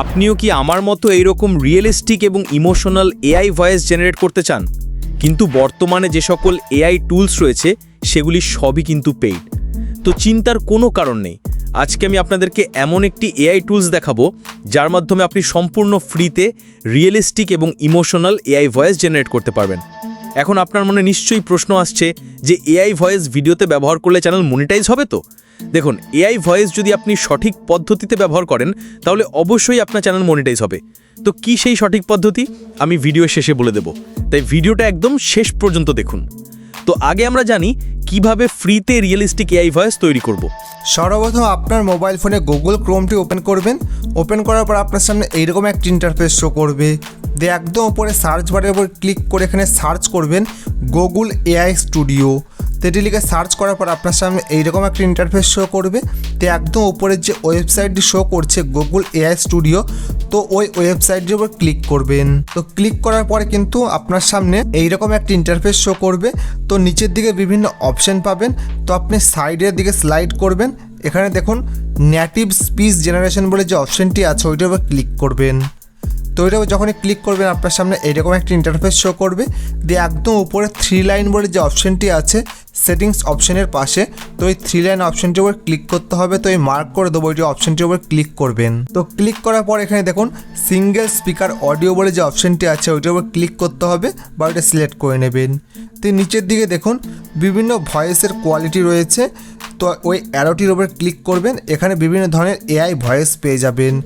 আপনিও কি আমার মতো এইরকম রিয়েলিস্টিক এবং ইমোশনাল এআই ভয়েস জেনারেট করতে চান? কিন্তু বর্তমানে যে সকল এআই টুলস রয়েছে সেগুলি সবই কিন্তু পেইড। তো চিন্তার কোনো কারণ নেই। আজকে আমি আপনাদেরকে এমন একটি এআই টুলস দেখাবো যার মাধ্যমে আপনি সম্পূর্ণ ফ্রিতে রিয়েলিস্টিক এবং ইমোশনাল এআই ভয়েস জেনারেট করতে পারবেন। এখন আপনার মনে নিশ্চয়ই প্রশ্ন আসছে যে এআই ভয়েস ভিডিওতে ব্যবহার করলে চ্যানেল মনিটাইজ হবে তো? দেখুন, এআই ভয়েস যদি আপনি সঠিক পদ্ধতিতে ব্যবহার করেন তাহলে অবশ্যই আপনার চ্যানেল মনিটাইজ হবে। তো কি সেই সঠিক পদ্ধতি আমি ভিডিও শেষে বলে দেব, তাই ভিডিওটা একদম শেষ পর্যন্ত দেখুন। তো আগে আমরা জানি কিভাবে ফ্রিতে রিয়েলিস্টিক এআই ভয়েস তৈরি করব। সর্বপ্রথম আপনার মোবাইল ফোনে গুগল ক্রোমটি ওপেন করবেন। ওপেন করার পর আপনার সামনে এইরকম একটা ইন্টারফেস শো করবে। দিয়ে একদম উপরে সার্চ বারের উপর ক্লিক করে এখানে সার্চ করবেন গুগল এআই স্টুডিও। তো এটি লিখে সার্চ করার পর আপনার সামনে এইরকম একটা ইন্টারফেস শো করবে। তো একদম উপরের যে ওয়েবসাইটটি শো করছে গুগল এআই স্টুডিও, তো ওই ওয়েবসাইটের উপর ক্লিক করবেন। তো ক্লিক করার পরে কিন্তু আপনার সামনে এইরকম একটা ইন্টারফেস শো করবে। তো নিচের দিকে বিভিন্ন অপশন পাবেন, তো আপনি সাইডের দিকে স্লাইড করবেন। এখানে দেখুন নেটিভ স্পিচ জেনারেশন বলে যে অপশনটি আছে ওইটার উপর ক্লিক করবেন। তো ওইটাও যখনই ক্লিক করবেন আপনার সামনে এইরকম একটা ইন্টারফেস শো করবে। দিয়ে একদম উপরে 3 লাইন বলে যে অপশনটি আছে সেটিংস অপশনের পাশে, তো ওই 3 লাইন অপশনটির উপর ক্লিক করতে হবে। তো এই মার্ক করে দেবো ওইটি অপশনটির উপর ক্লিক করবেন। তো ক্লিক করার পর এখানে দেখুন সিঙ্গেল স্পিকার অডিও বলে যে অপশনটি আছে ওইটার উপর ক্লিক করতে হবে বা ওইটা সিলেক্ট করে নেবেন। তো নিচের দিকে দেখুন বিভিন্ন ভয়েসের কোয়ালিটি রয়েছে, তো ওই অ্যারোটির উপর ক্লিক করবেন। এখানে বিভিন্ন ধরনের এআই ভয়েস পেয়ে যাবেন।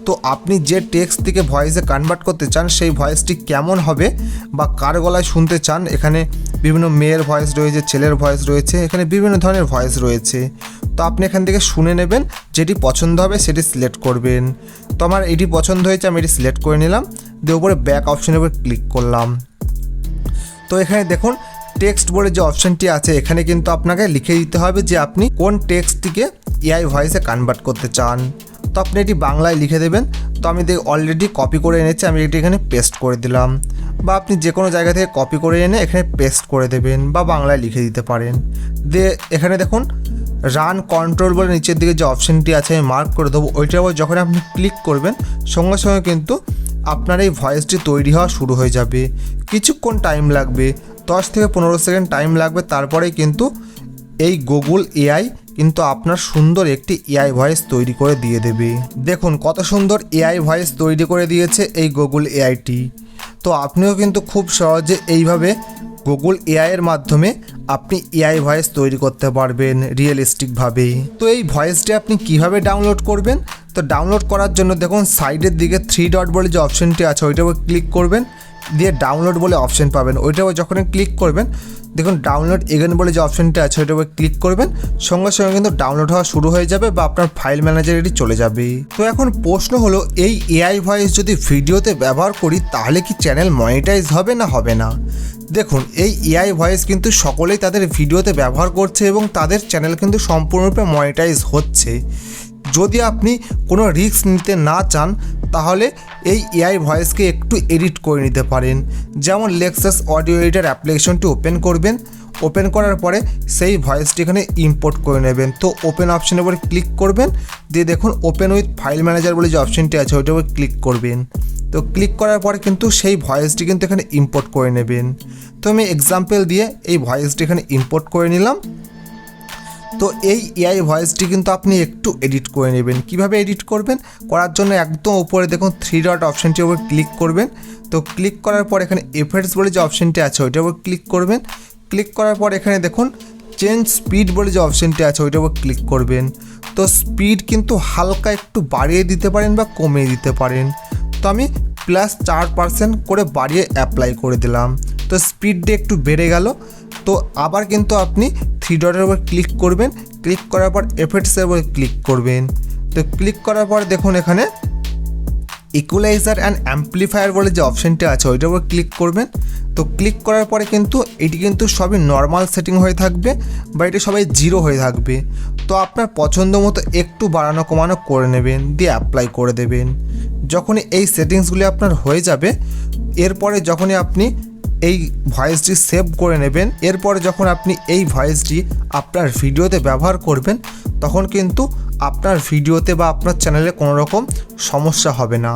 তো আপনি যে টেক্সট থেকে ভয়েসে কনভার্ট করতে চান সেই ভয়েসটি কেমন হবে বা কার গলায় শুনতে চান, এখানে বিভিন্ন মেয়ের ভয়েস রয়েছে, ছেলের ভয়েস রয়েছে, এখানে বিভিন্ন ধরনের ভয়েস রয়েছে। তো আপনি এখান থেকে শুনে নেবেন, যেটি পছন্দ হবে সেটি সিলেক্ট করবেন। তো আমার এটি পছন্দ হয়েছে, আমি এটি সিলেক্ট করে নিলাম। দিয়ে উপরে ব্যাক অপশনের উপর ক্লিক করলাম। তো এখানে দেখুন টেক্সট বলে যে অপশনটি আছে এখানে কিন্তু আপনাকে লিখে দিতে হবে যে আপনি কোন টেক্সটটিকে এআই ভয়েসে কনভার্ট করতে চান। তো আপনি এটি বাংলায় লিখে দেবেন। তো আমি অলরেডি কপি করে এনেছি, আমি এটি এখানে পেস্ট করে দিলাম। বা আপনি যে কোনো জায়গা থেকে কপি করে এনে এখানে পেস্ট করে দেবেন বা বাংলায় লিখে দিতে পারেন। দিয়ে এখানে দেখুন রান কন্ট্রোল বলে নিচের দিকে যে অপশনটি আছে আমি মার্ক করে দেবো। ওইটার উপর যখন আপনি ক্লিক করবেন সঙ্গে সঙ্গে কিন্তু আপনার এই ভয়েসটি তৈরি হওয়া শুরু হয়ে যাবে। কিছুক্ষণ টাইম লাগবে, 10 থেকে 15 সেকেন্ড টাইম লাগবে, তারপরেই কিন্তু এই গুগল এআই কিন্তু আপনার সুন্দর একটি এআই ভয়েস তৈরি করে দিয়ে দেবে। দেখুন কত সুন্দর এআই ভয়েস তৈরি করে দিয়েছে এই গুগল এআইটি। তো আপনিও কিন্তু খুব সহজে এইভাবে গুগল এআই এর মাধ্যমে আপনি এআই ভয়েস তৈরি করতে পারবেন রিয়েলিস্টিকভাবে। তো এই ভয়েসটি আপনি কিভাবে ডাউনলোড করবেন? তো ডাউনলোড করার জন্য দেখুন সাইডের দিকে 3 ডট বলে যে অপশনটি আছে ওইটার উপর ক্লিক করবেন। দিয়ে ডাউনলোড বলে অপশন পাবেন, ওইটার উপর যখন ক্লিক করবেন দেখুন ডাউনলোড এগেন বলে যে অপশনটি আছে ওইটার উপর ক্লিক করবেন। সঙ্গে সঙ্গে কিন্তু ডাউনলোড হওয়া শুরু হয়ে যাবে বা আপনার ফাইল ম্যানেজারে এটি চলে যাবে। তো এখন প্রশ্ন হলো এই এআই ভয়েস যদি ভিডিওতে ব্যবহার করি তাহলে কি চ্যানেল মনিটাইজ হবে না হবে না? দেখুন এই এআই ভয়েস কিন্তু সকলেই তাদের ভিডিওতে ব্যবহার করছে এবং তাদের চ্যানেল কিন্তু সম্পূর্ণরূপে মনিটাইজ হচ্ছে। যদি আপনি কোনো রিস্ক নিতে না চান তাহলে এই এআই ভয়েসকে একটু এডিট করে নিতে পারেন। যেমন লেক্সাস অডিও এডিটর অ্যাপ্লিকেশনটি ওপেন করবেন, ওপেন করার পরে সেই ভয়েসটি এখানে ইম্পোর্ট করে নেবেন। তো ওপেন অপশনের উপরে ক্লিক করবেন, দিয়ে দেখুন ওপেন উইথ ফাইল ম্যানেজার বলে যে অপশনটি আছে ওইটার উপরে ক্লিক করবেন। তো ক্লিক করার পরে কিন্তু সেই ভয়েসটি কিন্তু এখানে ইম্পোর্ট করে নেবেন। তো আমি এক্সাম্পল দিয়ে এই ভয়েসটি এখানে ইম্পোর্ট করে নিলাম। তো এই এআই ভয়েসটি কিন্তু আপনি একটু এডিট করে নেবেন। কিভাবে এডিট করবেন? করার জন্য একদম উপরে দেখুন 3 ডট অপশনটির উপর ক্লিক করবেন। তো ক্লিক করার পর এখানে এফেক্টস বলে যে অপশনটি আছে ওইটার উপর ক্লিক করবেন। ক্লিক করার পর এখানে দেখুন চেঞ্জ স্পিড বলে যে অপশনটি আছে ওইটার উপর ক্লিক করবেন। তো স্পিড কিন্তু হালকা একটু বাড়িয়ে দিতে পারেন বা কমিয়ে দিতে পারেন। তো আমি +4% করে বাড়িয়ে অ্যাপ্লাই করে দিলাম। তো স্পিডটা একটু বেড়ে গেল। তো আবার কিন্তু আপনি 3 ডটের উপর ক্লিক করবেন। ক্লিক করার পর এফেক্টসের উপর ক্লিক করবেন। তো ক্লিক করার পর দেখুন এখানে ইকুয়ালাইজার অ্যান্ড অ্যাম্পলিফায়ার বলে যে অপশনটি আছে ওইটার উপর ক্লিক করবেন। তো ক্লিক করার পরে কিন্তু এটি কিন্তু সবই নর্মাল সেটিং হয়ে থাকবে বা এটি সবাই 0 হয়ে থাকবে। তো আপনার পছন্দ মতো একটু বাড়ানো কমানো করে নেবেন, দিয়ে অ্যাপ্লাই করে দেবেন। যখনই এই সেটিংসগুলি আপনার হয়ে যাবে এরপরে যখনই আপনি এই ভয়েসটি সেভ করে নেবেন, এরপরে যখন আপনি এই ভয়েসটি আপনার ভিডিওতে ব্যবহার করবেন তখন কিন্তু আপনার ভিডিওতে বা আপনার চ্যানেলে কোনো রকম সমস্যা হবে না।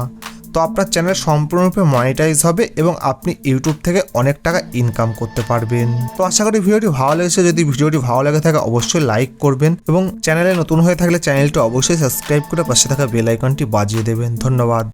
তো আপনার চ্যানেল সম্পূর্ণরূপে মনিটাইজ হবে এবং আপনি ইউটিউব থেকে অনেক টাকা ইনকাম করতে পারবেন। তো আশা করি ভিডিওটি ভালো লেগেছে। যদি ভিডিওটি ভালো লাগে থাকে অবশ্যই লাইক করবেন এবং চ্যানেলে নতুন হয়ে থাকলে চ্যানেলটি অবশ্যই সাবস্ক্রাইব করে পাশে থাকা বেল আইকনটি বাজিয়ে দেবেন। ধন্যবাদ।